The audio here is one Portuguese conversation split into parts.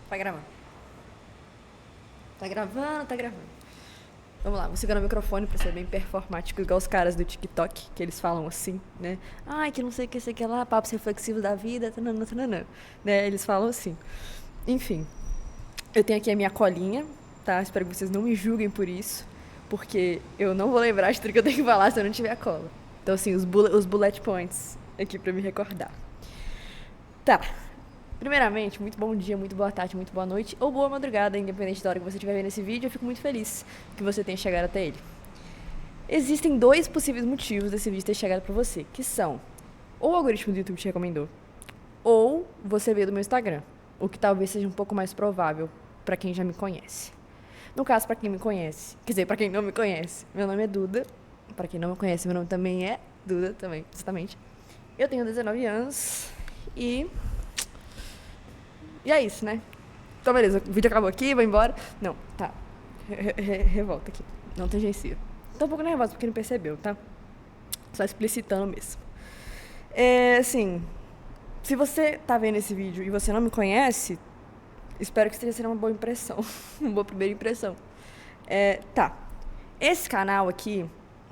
Tá gravando. Tá gravando, tá gravando. Vamos lá, vou segurar o microfone pra ser bem performático, igual os caras do TikTok, que eles falam assim, né? Ai, que não sei o que, sei que lá, papos reflexivos da vida, tananã, tananã. Né? Eles falam assim. Enfim, eu tenho aqui a minha colinha, tá? Espero que vocês não me julguem por isso, porque eu não vou lembrar de tudo que eu tenho que falar se eu não tiver a cola. Então, assim, os bullet points aqui pra me recordar. Tá. Primeiramente, muito bom dia, muito boa tarde, muito boa noite ou boa madrugada, independente da hora que você estiver vendo esse vídeo. Eu fico muito feliz que você tenha chegado até ele. Existem dois possíveis motivos desse vídeo ter chegado pra você, que são ou o algoritmo do YouTube te recomendou, ou você veio do meu Instagram, o que talvez seja um pouco mais provável pra quem já me conhece. No caso, pra quem me conhece, quer dizer, pra quem não me conhece, meu nome é Duda. Pra quem não me conhece, meu nome também é Duda, também, justamente. Eu tenho 19 anos e é isso, né? Então, beleza, o vídeo acabou aqui, vou embora. Não, tá. Revolta aqui. Não tangencia. Tô um pouco nervosa porque não percebeu, tá? Só explicitando mesmo. Assim, se você tá vendo esse vídeo e você não me conhece, espero que esteja sendo uma boa impressão. Uma boa primeira impressão. Tá. Esse canal aqui,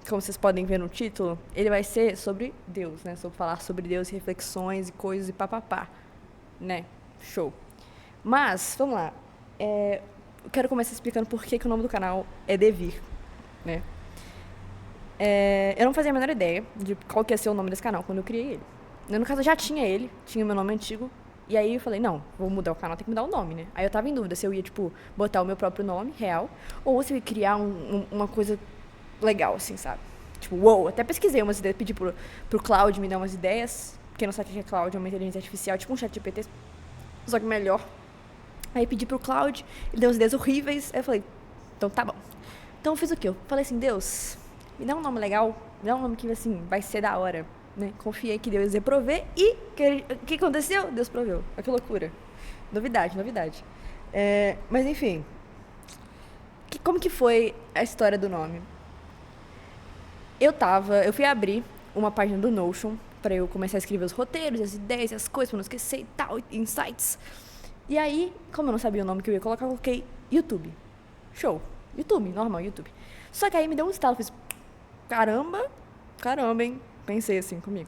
como vocês podem ver no título, ele vai ser sobre Deus, né? Sobre falar sobre Deus, reflexões e coisas e papapá. Né? Show. Mas, vamos lá. Eu quero começar explicando por que o nome do canal é Devir, né? Eu não fazia a menor ideia de qual que ia ser o nome desse canal quando eu criei ele. No caso, eu já tinha ele, tinha o meu nome antigo. E aí eu falei, não, vou mudar o canal, tem que mudar o nome, né? Aí eu tava em dúvida se eu ia, tipo, botar o meu próprio nome, real, ou se eu ia criar uma coisa legal, assim, sabe? Tipo, uou, até pesquisei umas ideias, pedi pro Cloud me dar umas ideias. Quem não sabe o que é Cloud, é uma inteligência artificial, tipo um chat GPT, só que melhor. Aí pedi pro Cloud, ele deu umas ideias horríveis. Aí eu falei, então tá bom. Então eu fiz o quê? Eu falei assim, Deus, me dá um nome legal, me dá um nome que, assim, vai ser da hora, né? Confiei que Deus ia prover e o que aconteceu? Deus proveu. Olha que loucura. Novidade, novidade. Mas enfim, como que foi a história do nome? Eu fui abrir uma página do Notion pra eu começar a escrever os roteiros, as ideias, as coisas, pra não esquecer e tal, insights. E aí, como eu não sabia o nome que eu ia colocar, eu coloquei YouTube. Show. YouTube, normal, YouTube. Só que aí me deu um estalo, fiz, caramba, hein? Pensei assim comigo.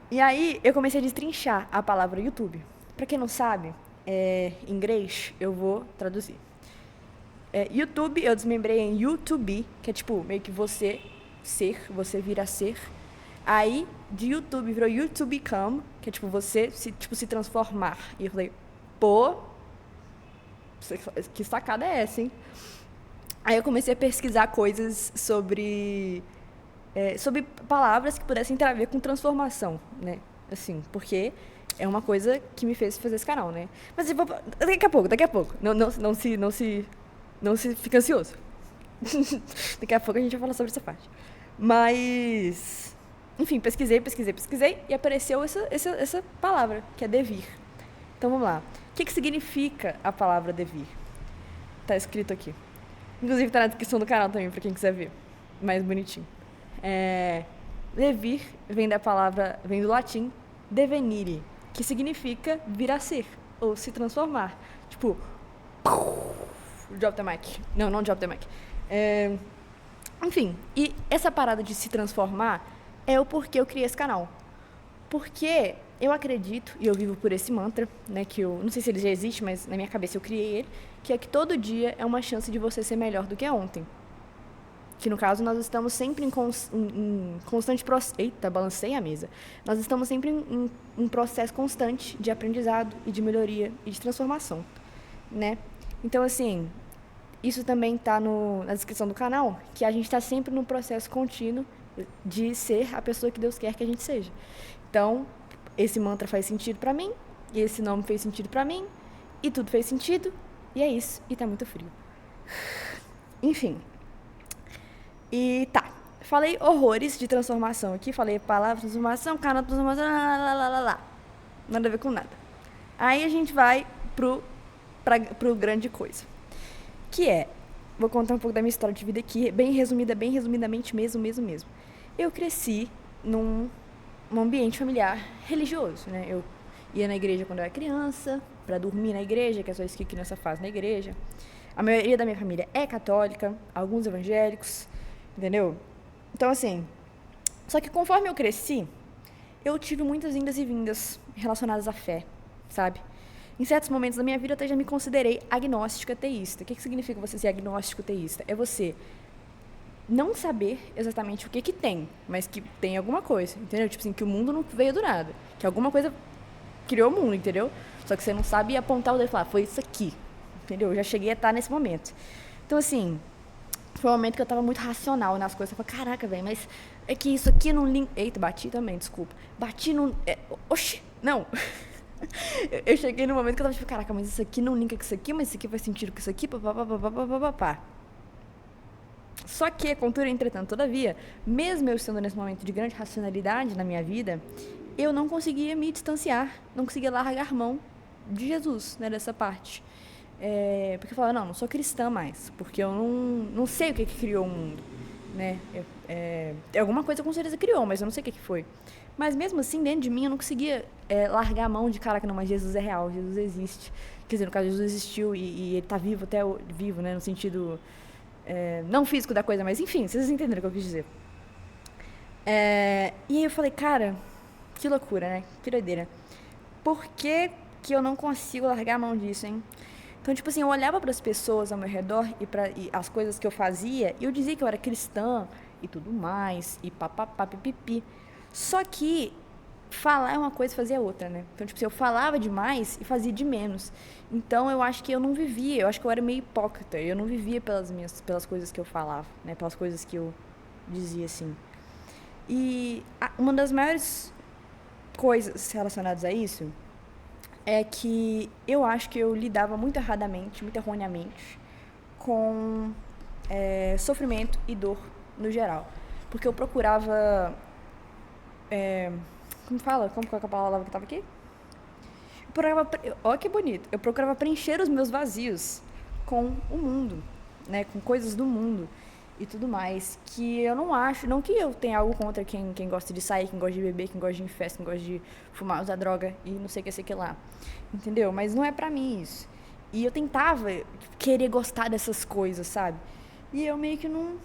E aí eu comecei a destrinchar a palavra YouTube. Pra quem não sabe, em inglês, eu vou traduzir. YouTube eu desmembrei em YouTube, que é tipo, meio que você vir a ser. Aí, de YouTube virou YouTube Become, que é tipo, você se transformar. E eu falei, pô, que sacada é essa, hein? Aí eu comecei a pesquisar coisas sobre palavras que pudessem ter a ver com transformação, né? Assim, porque é uma coisa que me fez fazer esse canal, né? Mas daqui a pouco. Não se fica ansioso. Daqui a pouco a gente vai falar sobre essa parte. Mas, enfim, pesquisei e apareceu essa palavra, que é devir. Então vamos lá. O que significa a palavra devir? Tá escrito aqui. Inclusive tá na descrição do canal também, pra quem quiser ver. Mais bonitinho. Devir vem do latim devenire, que significa vir a ser, ou se transformar. Tipo, drop the mic. Não drop the mic. Enfim, e essa parada de se transformar é o porquê eu criei esse canal. Porque eu acredito, e eu vivo por esse mantra, né, que eu não sei se ele já existe, mas na minha cabeça eu criei ele, que é que todo dia é uma chance de você ser melhor do que ontem. Que no caso nós estamos sempre em constante processo. Eita, balancei a mesa. Nós estamos sempre em um processo constante de aprendizado e de melhoria e de transformação, né? Então, assim, isso também está na descrição do canal, que a gente está sempre num processo contínuo de ser a pessoa que Deus quer que a gente seja. Então, esse mantra faz sentido para mim, e esse nome fez sentido para mim, e tudo fez sentido, e é isso, e tá muito frio. Enfim. E tá, falei horrores de transformação aqui, falei palavra transformação, canal transformação, lá. Nada a ver com nada. Aí a gente vai pro grande coisa. Que é, vou contar um pouco da minha história de vida aqui, bem resumidamente mesmo. Eu cresci num ambiente familiar religioso, né? Eu ia na igreja quando eu era criança, para dormir na igreja, que é só isso que a criança faz na igreja. A maioria da minha família é católica, alguns evangélicos, entendeu? Então, assim, só que conforme eu cresci, eu tive muitas indas e vindas relacionadas à fé, sabe? Em certos momentos da minha vida, eu até já me considerei agnóstica teísta. O que significa você ser agnóstico teísta? É você não saber exatamente o que tem, mas que tem alguma coisa, entendeu? Tipo assim, que o mundo não veio do nada, que alguma coisa criou o mundo, entendeu? Só que você não sabe apontar o dedo e falar, foi isso aqui, entendeu? Eu já cheguei a estar nesse momento. Então, assim, foi um momento que eu tava muito racional nas coisas. Eu falei, caraca, velho, mas é que isso aqui não linka... Eita, bati também, desculpa. Bati não... Oxi, não. Eu cheguei no momento que eu tava tipo, caraca, mas isso aqui não linka com isso aqui, mas isso aqui faz sentido com isso aqui, papapá. Só que, contudo, entretanto, todavia, mesmo eu estando nesse momento de grande racionalidade na minha vida, eu não conseguia me distanciar, não conseguia largar mão de Jesus, né, dessa parte. Porque eu falava, não sou cristã mais, porque eu não sei o que criou o mundo, né? Alguma coisa com certeza criou, mas eu não sei o que foi. Mas mesmo assim, dentro de mim, eu não conseguia largar a mão de, caraca, não, mas Jesus é real, Jesus existe. Quer dizer, no caso, Jesus existiu e ele tá vivo até vivo, né, no sentido não físico da coisa, mas enfim, vocês entenderam o que eu quis dizer. E aí eu falei, cara, que loucura, né? Que doideira. Por que eu não consigo largar a mão disso, hein? Então, tipo assim, eu olhava para as pessoas ao meu redor e as coisas que eu fazia, e eu dizia que eu era cristã e tudo mais, e papapá, pipipi. Só que falar é uma coisa e fazer é outra, né? Então, tipo assim, eu falava demais e fazia de menos. Então, eu acho que eu não vivia, eu acho que eu era meio hipócrita, eu não vivia pelas coisas que eu falava, né? Pelas coisas que eu dizia, assim. E uma das maiores coisas relacionadas a isso é que eu acho que eu lidava muito erradamente, muito erroneamente com sofrimento e dor no geral. Porque eu procurava... como fala? Como que é a palavra que estava aqui? Olha que bonito. Eu procurava preencher os meus vazios com o mundo, né? Com coisas do mundo e tudo mais. Que eu não acho... Não que eu tenha algo contra quem gosta de sair, quem gosta de beber, quem gosta de ir em festa, quem gosta de fumar, usar droga e não sei o que, sei que lá. Entendeu? Mas não é pra mim isso. E eu tentava querer gostar dessas coisas, sabe? E eu meio que não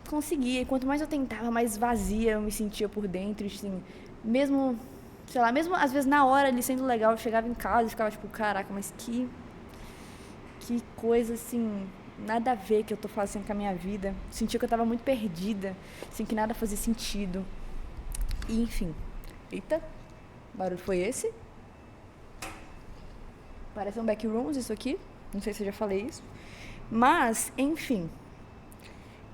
conseguia. E quanto mais eu tentava, mais vazia eu me sentia por dentro. Assim, mesmo, sei lá, mesmo às vezes na hora ali sendo legal, eu chegava em casa e ficava tipo, caraca, mas que coisa assim, nada a ver que eu tô fazendo com a minha vida. Sentia que eu tava muito perdida, assim, que nada fazia sentido. E enfim. Eita, barulho foi esse? Parece um backrooms isso aqui. Não sei se eu já falei isso. Mas, enfim.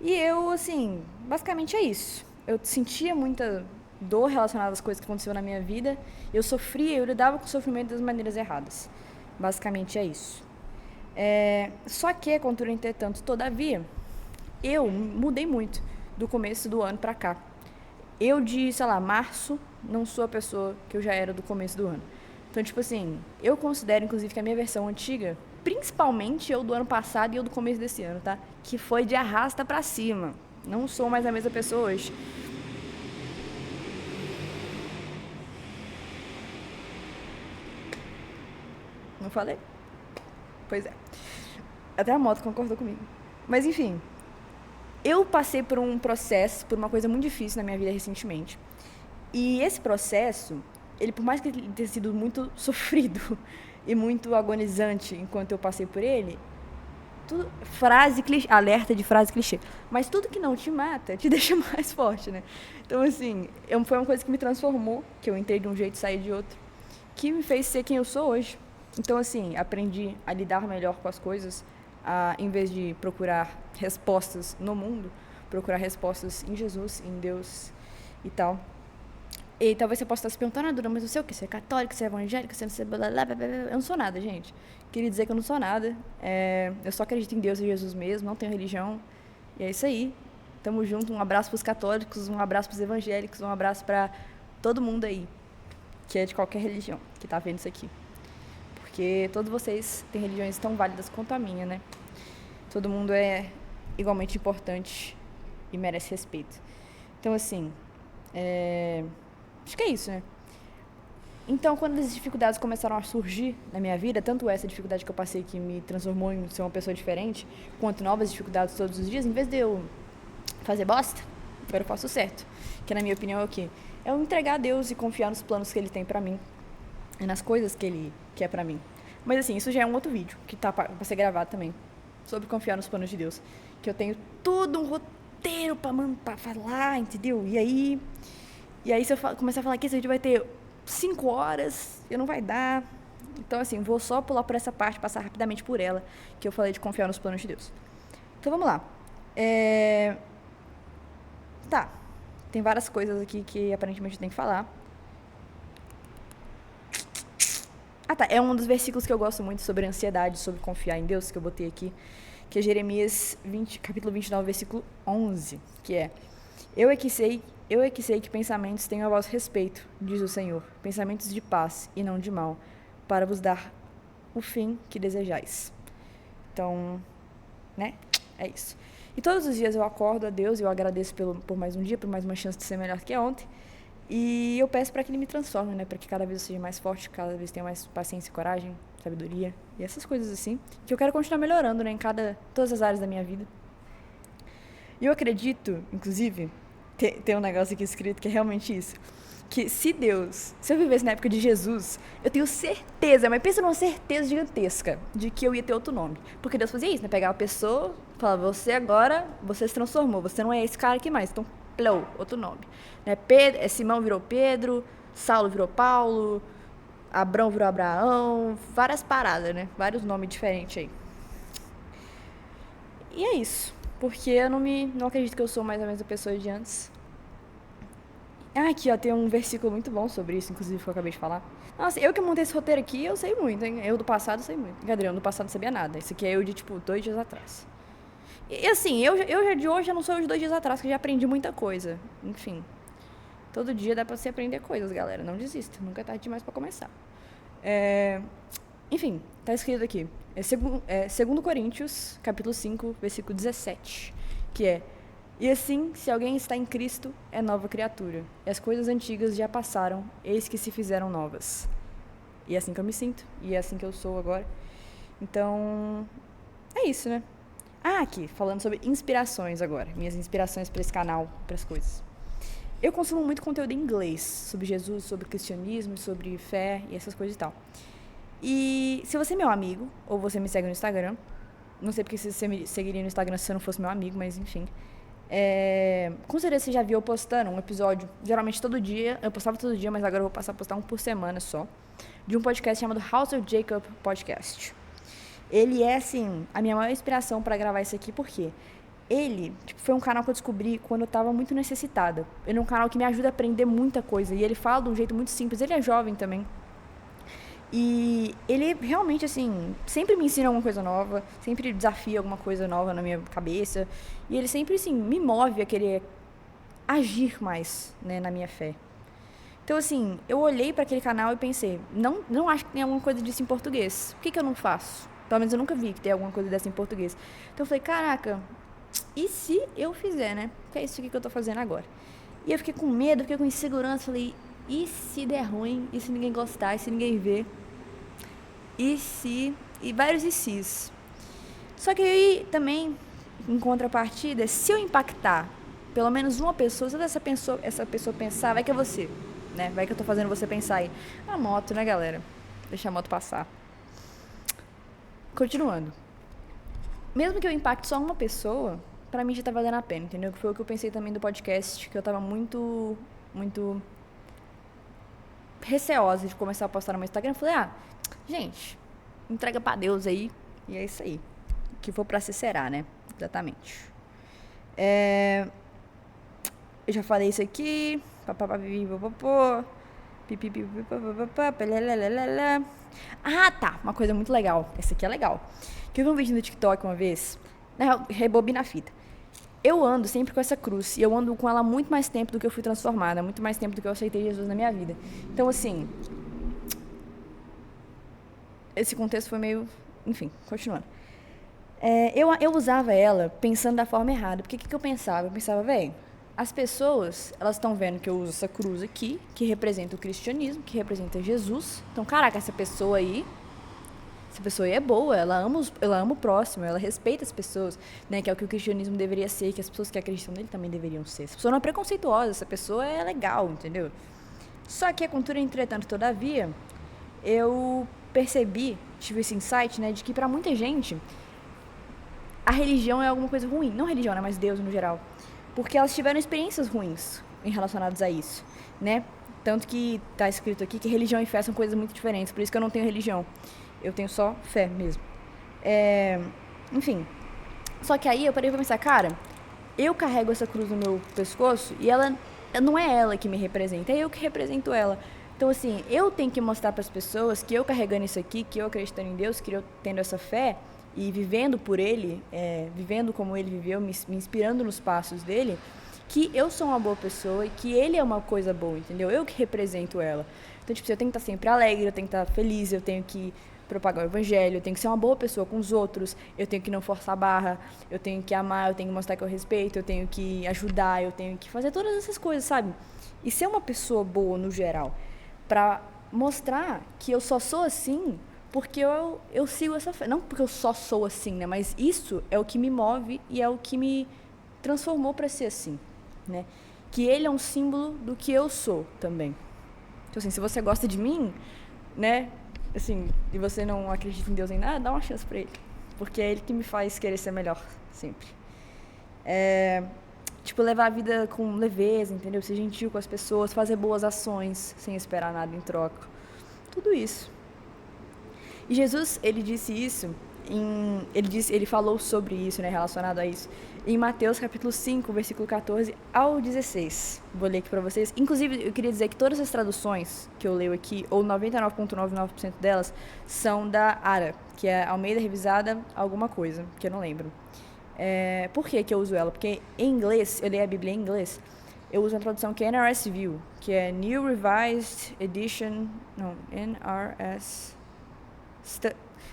E eu, assim, basicamente é isso. Eu sentia muita dor relacionada às coisas que aconteceram na minha vida. Eu sofria, eu lidava com o sofrimento das maneiras erradas. Basicamente é isso. Só que, contudo, entretanto, todavia, eu mudei muito do começo do ano pra cá. Eu de, sei lá, março, não sou a pessoa que eu já era do começo do ano. Então, tipo assim, eu considero, inclusive, que a minha versão antiga, principalmente eu do ano passado e eu do começo desse ano, tá? Que foi de arrasta pra cima. Não sou mais a mesma pessoa hoje. Não falei? Pois é. Até a moto concordou comigo. Mas, enfim. Eu passei por um processo, por uma coisa muito difícil na minha vida recentemente. E esse processo, ele, por mais que ele tenha sido muito sofrido e muito agonizante enquanto eu passei por ele, frase clichê, alerta de frase clichê, mas tudo que não te mata te deixa mais forte, né? Então, assim, foi uma coisa que me transformou, que eu entrei de um jeito e saí de outro, que me fez ser quem eu sou hoje. Então, assim, aprendi a lidar melhor com as coisas, em vez de procurar respostas no mundo, procurar respostas em Jesus, em Deus e tal. E talvez você possa estar se perguntando, Dura, mas você é o quê? Você é católico, você é evangélico, você é... Eu não sou nada, gente. Queria dizer que eu não sou nada. Eu só acredito em Deus e Jesus mesmo, não tenho religião. E é isso aí. Tamo junto. Um abraço pros católicos, um abraço pros evangélicos, um abraço pra todo mundo aí, que é de qualquer religião, que tá vendo isso aqui. Porque todos vocês têm religiões tão válidas quanto a minha, né? Todo mundo é igualmente importante e merece respeito. Então, assim, acho que é isso, né? Então, quando as dificuldades começaram a surgir na minha vida, tanto essa dificuldade que eu passei que me transformou em ser uma pessoa diferente, quanto novas dificuldades todos os dias, em vez de eu fazer bosta, agora eu faço certo. Que, na minha opinião, é o quê? É eu entregar a Deus e confiar nos planos que Ele tem pra mim e nas coisas que Ele quer pra mim. Mas, assim, isso já é um outro vídeo, que tá pra ser gravado também, sobre confiar nos planos de Deus. Que eu tenho todo um roteiro pra falar, entendeu? E aí se eu começar a falar que esse vídeo vai ter 5 horas, eu não vai dar. Então, assim, vou só pular por essa parte, passar rapidamente por ela, que eu falei de confiar nos planos de Deus. Então, vamos lá. Tá. Tem várias coisas aqui que aparentemente eu tenho que falar. Ah, tá. É um dos versículos que eu gosto muito sobre ansiedade, sobre confiar em Deus, que eu botei aqui, que é Jeremias 20, capítulo 29, versículo 11, que é: Eu é que sei que pensamentos tenho a vosso respeito, diz o Senhor, pensamentos de paz e não de mal, para vos dar o fim que desejais. Então, né? É isso. E todos os dias eu acordo a Deus e eu agradeço por mais um dia, por mais uma chance de ser melhor que ontem. E eu peço para que Ele me transforme, né? Para que cada vez eu seja mais forte, cada vez tenha mais paciência e coragem, sabedoria e essas coisas assim, que eu quero continuar melhorando, né? Em todas as áreas da minha vida. E eu acredito, inclusive, tem um negócio aqui escrito que é realmente isso. Que se eu vivesse na época de Jesus, eu tenho certeza, mas pensa numa certeza gigantesca de que eu ia ter outro nome. Porque Deus fazia isso, né? Pegava a pessoa, falava, você se transformou, você não é esse cara aqui mais. Então, plou, outro nome. Né? Simão virou Pedro, Saulo virou Paulo, Abrão virou Abraão, várias paradas, né? Vários nomes diferentes aí. E é isso. Porque eu não acredito que eu sou mais ou menos a pessoa de antes. Ah, aqui, ó, tem um versículo muito bom sobre isso, inclusive, que eu acabei de falar. Nossa, eu que montei esse roteiro aqui, eu sei muito, hein? Eu do passado sei muito. Brincadeira, eu do passado não sabia nada. Isso aqui é eu de, 2 dias atrás. E assim, eu já de hoje, já não sou eu de 2 dias atrás, que eu já aprendi muita coisa. Enfim, todo dia dá pra você aprender coisas, galera. Não desista, nunca é tarde demais pra começar. Enfim, tá escrito aqui. É 2 Coríntios, capítulo 5, versículo 17, que é: E assim, se alguém está em Cristo, é nova criatura. E as coisas antigas já passaram, eis que se fizeram novas. E é assim que eu me sinto, e é assim que eu sou agora. Então, é isso, né? Ah, aqui, falando sobre inspirações agora. Minhas inspirações para esse canal, para as coisas. Eu consumo muito conteúdo em inglês, sobre Jesus, sobre cristianismo, sobre fé e essas coisas e tal. E se você é meu amigo, ou você me segue no Instagram, não sei porque você me seguiria no Instagram se você não fosse meu amigo, mas enfim. Com certeza você já viu eu postando um episódio, geralmente todo dia, eu postava todo dia, mas agora eu vou passar a postar um por semana só, de um podcast chamado House of Jacob Podcast. Ele é, assim, a minha maior inspiração para gravar isso aqui, porque ele foi um canal que eu descobri quando eu tava muito necessitada. Ele é um canal que me ajuda a aprender muita coisa, e ele fala de um jeito muito simples, ele é jovem também. E ele realmente, assim, sempre me ensina alguma coisa nova, sempre desafia alguma coisa nova na minha cabeça. E ele sempre, assim, me move a querer agir mais, né, na minha fé. Então, assim, eu olhei para aquele canal e pensei, não acho que tem alguma coisa disso em português. Por que eu não faço? Pelo menos eu nunca vi que tem alguma coisa dessa em português. Então eu falei, caraca, e se eu fizer, né? Que é isso aqui que eu tô fazendo agora. E eu fiquei com medo, fiquei com insegurança, falei, e se der ruim? E se ninguém gostar? E se ninguém ver? E vários ICs. Só que aí também, em contrapartida, se eu impactar pelo menos uma pessoa, se essa pessoa pensar, vai que é você, né? Vai que eu tô fazendo você pensar aí. A moto, né, galera? Deixa a moto passar. Continuando. Mesmo que eu impacte só uma pessoa, pra mim já tá valendo a pena, entendeu? Que foi o que eu pensei também do podcast, que eu tava muito receosa de começar a postar no meu Instagram. Eu falei, gente, entrega pra Deus aí. E é isso aí. O que for pra ser será, né? Exatamente. Eu já falei isso aqui. Ah, tá. Uma coisa muito legal. Essa aqui é legal. Que eu vi um vídeo no TikTok uma vez. Rebobina a fita. Eu ando sempre com essa cruz. E eu ando com ela há muito mais tempo do que eu fui transformada. Muito mais tempo do que eu aceitei Jesus na minha vida. Então, assim, esse contexto foi meio... Enfim, continuando. Eu usava ela pensando da forma errada. Porque o que eu pensava? Eu pensava, velho, as pessoas, elas estão vendo que eu uso essa cruz aqui, que representa o cristianismo, que representa Jesus. Então, caraca, essa pessoa aí é boa, ela ama o próximo, ela respeita as pessoas, né? Que é o que o cristianismo deveria ser, que as pessoas que acreditam nele também deveriam ser. Essa pessoa não é preconceituosa, essa pessoa é legal, entendeu? Só que a cultura, entretanto, todavia, eu percebi, tive esse insight, né? De que pra muita gente, a religião é alguma coisa ruim. Não religião, né? Mas Deus no geral. Porque elas tiveram experiências ruins em relacionadas a isso, né? Tanto que tá escrito aqui que religião e fé são coisas muito diferentes. Por isso que eu não tenho religião. Eu tenho só fé mesmo. Enfim. Só que aí eu parei pra pensar, cara, eu carrego essa cruz no meu pescoço e ela não é ela que me representa, é eu que represento ela. Então, assim, eu tenho que mostrar para as pessoas que eu carregando isso aqui, que eu acreditando em Deus, que eu tendo essa fé e vivendo por Ele, vivendo como Ele viveu, me inspirando nos passos dele, que eu sou uma boa pessoa e que Ele é uma coisa boa, entendeu? Eu que represento ela. Então, tipo, eu tenho que estar sempre alegre, eu tenho que estar feliz, eu tenho que propagar o evangelho, eu tenho que ser uma boa pessoa com os outros, eu tenho que não forçar a barra, eu tenho que amar, eu tenho que mostrar que eu respeito, eu tenho que ajudar, eu tenho que fazer todas essas coisas, sabe? E ser uma pessoa boa no geral, pra mostrar que eu só sou assim porque eu sigo essa fé. Não porque eu só sou assim, né? Mas isso é o que me move e é o que me transformou pra ser assim, né? Que ele é um símbolo do que eu sou também. Então, assim, se você gosta de mim, né? Assim, e você não acredita em Deus em nada, dá uma chance pra ele. Porque é ele que me faz querer ser melhor, sempre. Tipo, levar a vida com leveza, entendeu? Ser gentil com as pessoas, fazer boas ações, sem esperar nada em troca. Tudo isso. E Jesus, ele disse isso, ele falou sobre isso, né, relacionado a isso, em Mateus capítulo 5, versículo 14 ao 16. Vou ler aqui para vocês. Inclusive, eu queria dizer que todas as traduções que eu leio aqui, ou 99,99% delas, são da ARA, que é Almeida Revisada alguma coisa, que eu não lembro. Por que eu uso ela? Porque em inglês, eu leio a Bíblia em inglês, eu uso uma tradução que é NRSV, que é New Revised Edition, não, NRS...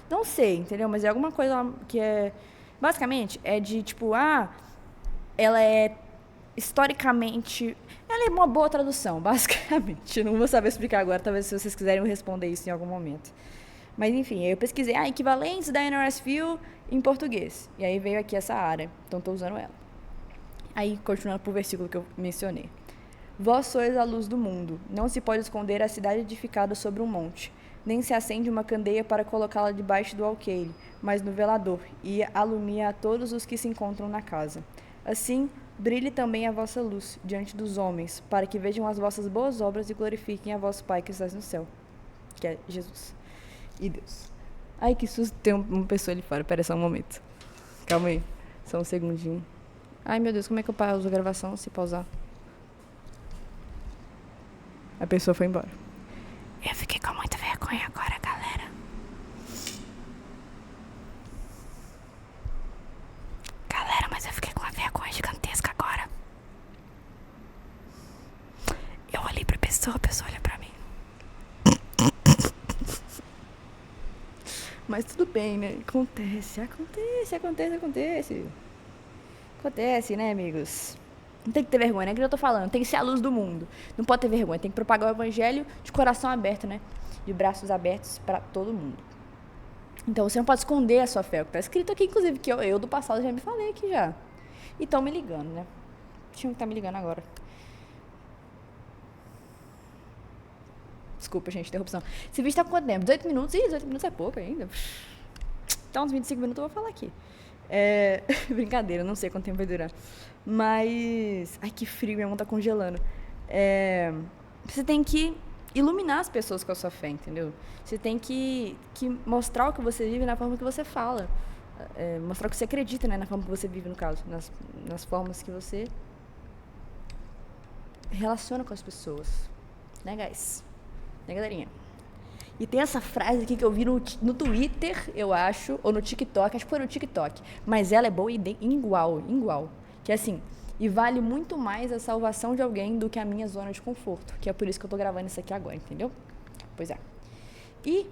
Não sei, entendeu? Mas é alguma coisa que é... Basicamente, é de tipo, ela é historicamente... Ela é uma boa tradução, basicamente. Eu não vou saber explicar agora, talvez se vocês quiserem eu responder isso em algum momento. Mas enfim, eu pesquisei equivalentes da NRSV em português. E aí veio aqui essa área, então estou usando ela. Aí, continuando pro versículo que eu mencionei. Vós sois a luz do mundo. Não se pode esconder a cidade edificada sobre um monte. Nem se acende uma candeia para colocá-la debaixo do alqueire, mas no velador, e alumia a todos os que se encontram na casa. Assim, brilhe também a vossa luz diante dos homens, para que vejam as vossas boas obras e glorifiquem a vosso Pai que estás no céu, que é Jesus e Deus. Ai, que susto, tem uma pessoa ali fora, pera só um momento. Calma aí, só um segundinho. Ai, meu Deus, como é que eu pauso a gravação se pausar? A pessoa foi embora. Eu fiquei com muita vergonha agora, galera. Galera, mas eu fiquei com uma vergonha gigantesca agora. Eu olhei pra pessoa, a pessoa olha pra mim. Mas tudo bem, né? Acontece. Acontece, né, amigos? Não tem que ter vergonha, né? Que eu tô falando. Tem que ser a luz do mundo. Não pode ter vergonha. Tem que propagar o evangelho de coração aberto, né? De braços abertos pra todo mundo. Então você não pode esconder a sua fé. O que tá escrito aqui, inclusive, que eu do passado já me falei aqui já. E estão me ligando, né? Tinha que estar me ligando agora. Desculpa, gente, interrupção. Esse vídeo tá com quanto tempo? 18 minutos? Ih, 18 minutos é pouco ainda. Então, uns 25 minutos eu vou falar aqui. Brincadeira, não sei quanto tempo vai durar. Mas... Ai, que frio, minha mão tá congelando. Você tem que iluminar as pessoas com a sua fé, entendeu? Você tem que mostrar o que você vive na forma que você fala. Mostrar o que você acredita, né? Na forma que você vive, no caso. Nas formas que você relaciona com as pessoas. Né, guys? Né, galerinha? E tem essa frase aqui que eu vi no Twitter, eu acho, ou no TikTok, acho que foi no TikTok, mas ela é boa e igual, que é assim, e vale muito mais a salvação de alguém do que a minha zona de conforto, que é por isso que eu tô gravando isso aqui agora, entendeu? Pois é. E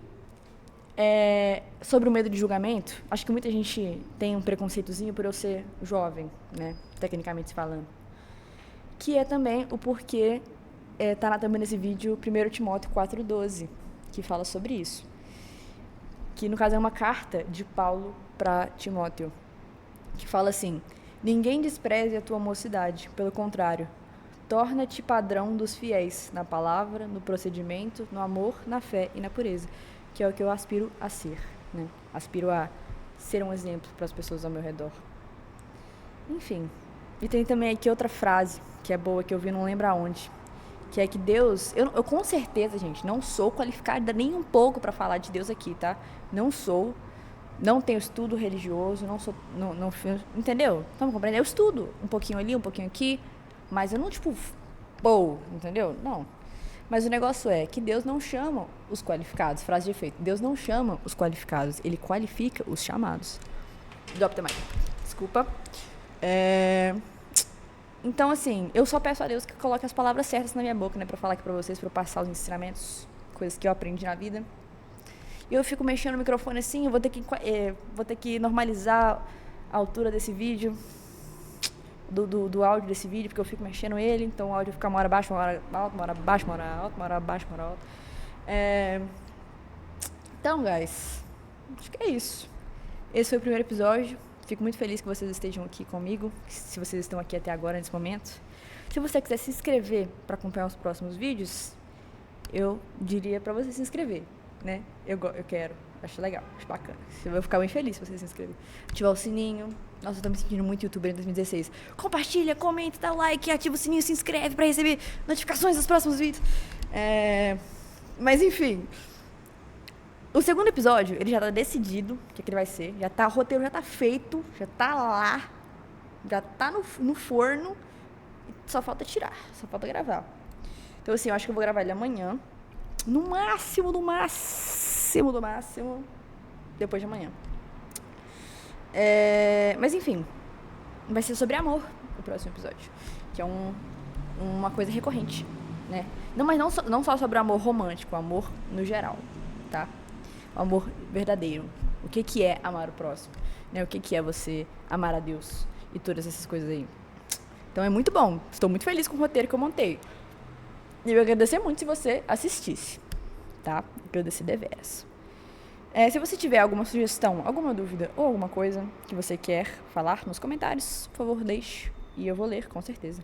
sobre o medo de julgamento, acho que muita gente tem um preconceitozinho por eu ser jovem, né, tecnicamente falando. que é também o porquê tá também nesse vídeo 1 Timóteo 4,12, que fala sobre isso. Que, no caso, é uma carta de Paulo para Timóteo, que fala assim: ninguém despreze a tua mocidade, pelo contrário, torna-te padrão dos fiéis, na palavra, no procedimento, no amor, na fé e na pureza, que é o que eu aspiro a ser, né? Aspiro a ser um exemplo para as pessoas ao meu redor. Enfim, e tem também aqui outra frase, que é boa, que eu vi, não lembro aonde, que é que Deus... Eu com certeza, gente, não sou qualificada nem um pouco para falar de Deus aqui, tá? Não sou, não tenho estudo religioso, não sou... Não, entendeu? Estão me compreendendo? Eu estudo um pouquinho ali, um pouquinho aqui, mas eu não, entendeu? Não. Mas o negócio é que Deus não chama os qualificados. Frase de efeito. Deus não chama os qualificados, Ele qualifica os chamados. Drop the mic. Desculpa. Então, assim, eu só peço a Deus que coloque as palavras certas na minha boca, né? Pra falar aqui pra vocês, pra eu passar os ensinamentos, coisas que eu aprendi na vida. E eu fico mexendo no microfone assim, eu vou ter que normalizar a altura desse vídeo. Do áudio desse vídeo, porque eu fico mexendo ele, então o áudio fica uma hora baixo, uma hora alto, uma hora baixo, uma hora alto, uma hora baixo, uma hora alto. Então, guys, acho que é isso. Esse foi o primeiro episódio. Fico muito feliz que vocês estejam aqui comigo, se vocês estão aqui até agora, nesse momento. Se você quiser se inscrever para acompanhar os próximos vídeos, eu diria para você se inscrever, né? Eu quero, acho legal, acho bacana. Eu vou ficar bem feliz se você se inscrever. Ativar o sininho. Nossa, eu tô me sentindo muito youtuber em 2016. Compartilha, comenta, dá like, ativa o sininho, se inscreve para receber notificações dos próximos vídeos. Mas enfim, o segundo episódio, ele já tá decidido o que ele vai ser. O roteiro já tá feito, já tá lá, já tá no forno. Só falta tirar, só falta gravar. Então assim, eu acho que eu vou gravar ele amanhã. No máximo, depois de amanhã. Mas enfim, vai ser sobre amor o próximo episódio, que é uma coisa recorrente, né? Mas não só sobre o amor romântico, o amor no geral, tá? O amor verdadeiro. O que é amar o próximo, né? O que é você amar a Deus e todas essas coisas aí. Então é muito bom, estou muito feliz com o roteiro que eu montei. E eu agradecer muito se você assistisse, tá? Agradecer deveras. Se você tiver alguma sugestão, alguma dúvida ou alguma coisa que você quer falar nos comentários, por favor, deixe e eu vou ler, com certeza.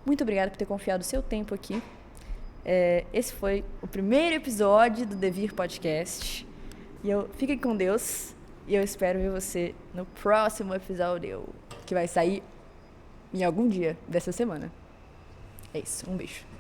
Muito obrigada por ter confiado o seu tempo aqui. Esse foi o primeiro episódio do Devir Podcast. E fiquem com Deus e eu espero ver você no próximo episódio, que vai sair em algum dia dessa semana. É isso, um beijo.